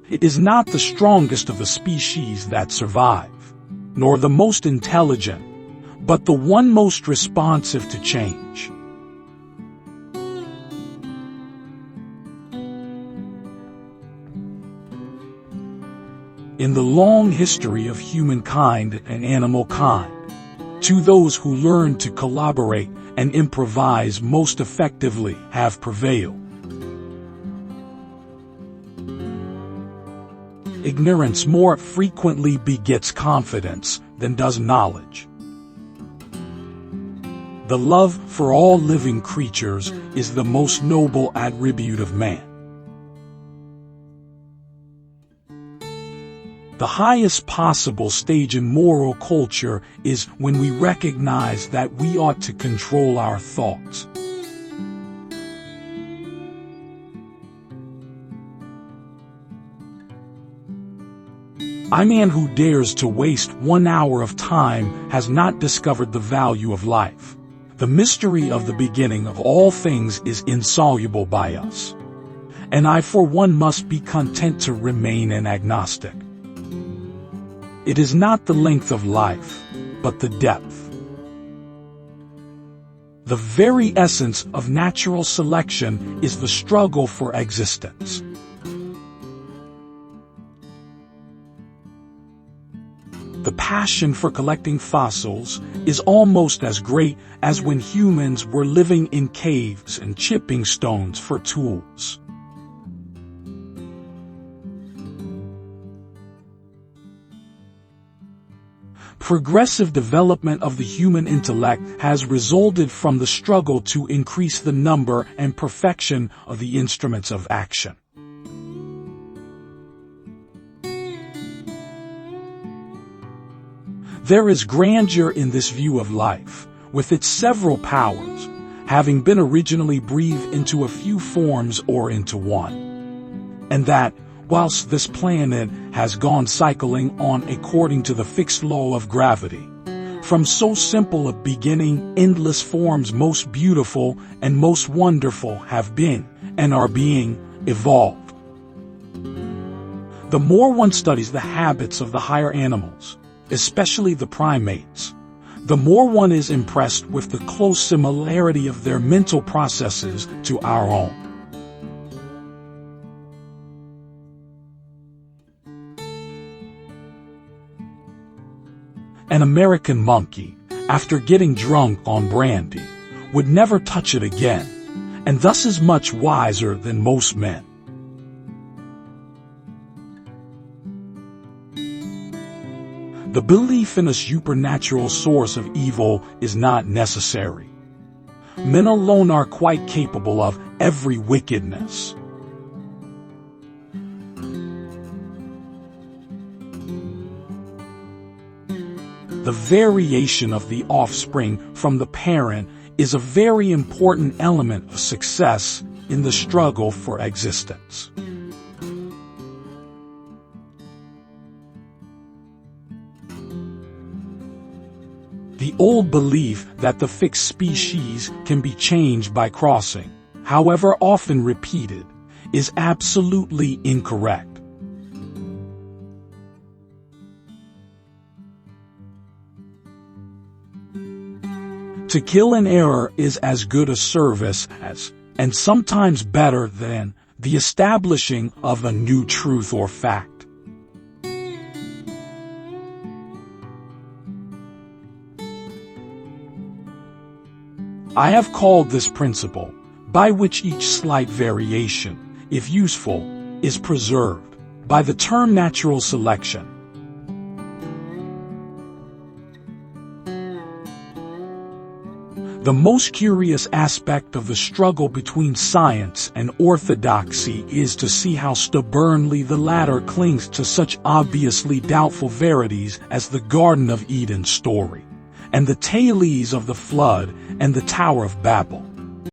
It is not the strongest of the species that survive, nor the most intelligent, but the one most responsive to change. In the long history of humankind and animal kind, to those who learn to collaborate and improvise most effectively have prevailed. Ignorance more frequently begets confidence than does knowledge. The love for all living creatures is the most noble attribute of man. The highest possible stage in moral culture is when we recognize that we ought to control our thoughts. A man who dares to waste 1 hour of time has not discovered the value of life. The mystery of the beginning of all things is insoluble by us, and I for one must be content to remain an agnostic. It is not the length of life, but the depth. The very essence of natural selection is the struggle for existence. The passion for collecting fossils is almost as great as when humans were living in caves and chipping stones for tools. Progressive development of the human intellect has resulted from the struggle to increase the number and perfection of the instruments of action. There is grandeur in this view of life, with its several powers, having been originally breathed into a few forms or into one. And that, whilst this planet has gone cycling on according to the fixed law of gravity, from so simple a beginning, endless forms most beautiful and most wonderful have been, and are being, evolved. The more one studies the habits of the higher animals, especially the primates, the more one is impressed with the close similarity of their mental processes to our own. An American monkey, after getting drunk on brandy, would never touch it again, and thus is much wiser than most men. The belief in a supernatural source of evil is not necessary. Men alone are quite capable of every wickedness. The variation of the offspring from the parent is a very important element of success in the struggle for existence. The old belief that the fixed species can be changed by crossing, however often repeated, is absolutely incorrect. To kill an error is as good a service as, and sometimes better than, the establishing of a new truth or fact. I have called this principle, by which each slight variation, if useful, is preserved, by the term natural selection. The most curious aspect of the struggle between science and orthodoxy is to see how stubbornly the latter clings to such obviously doubtful verities as the Garden of Eden story, and the tales of the flood and the Tower of Babel.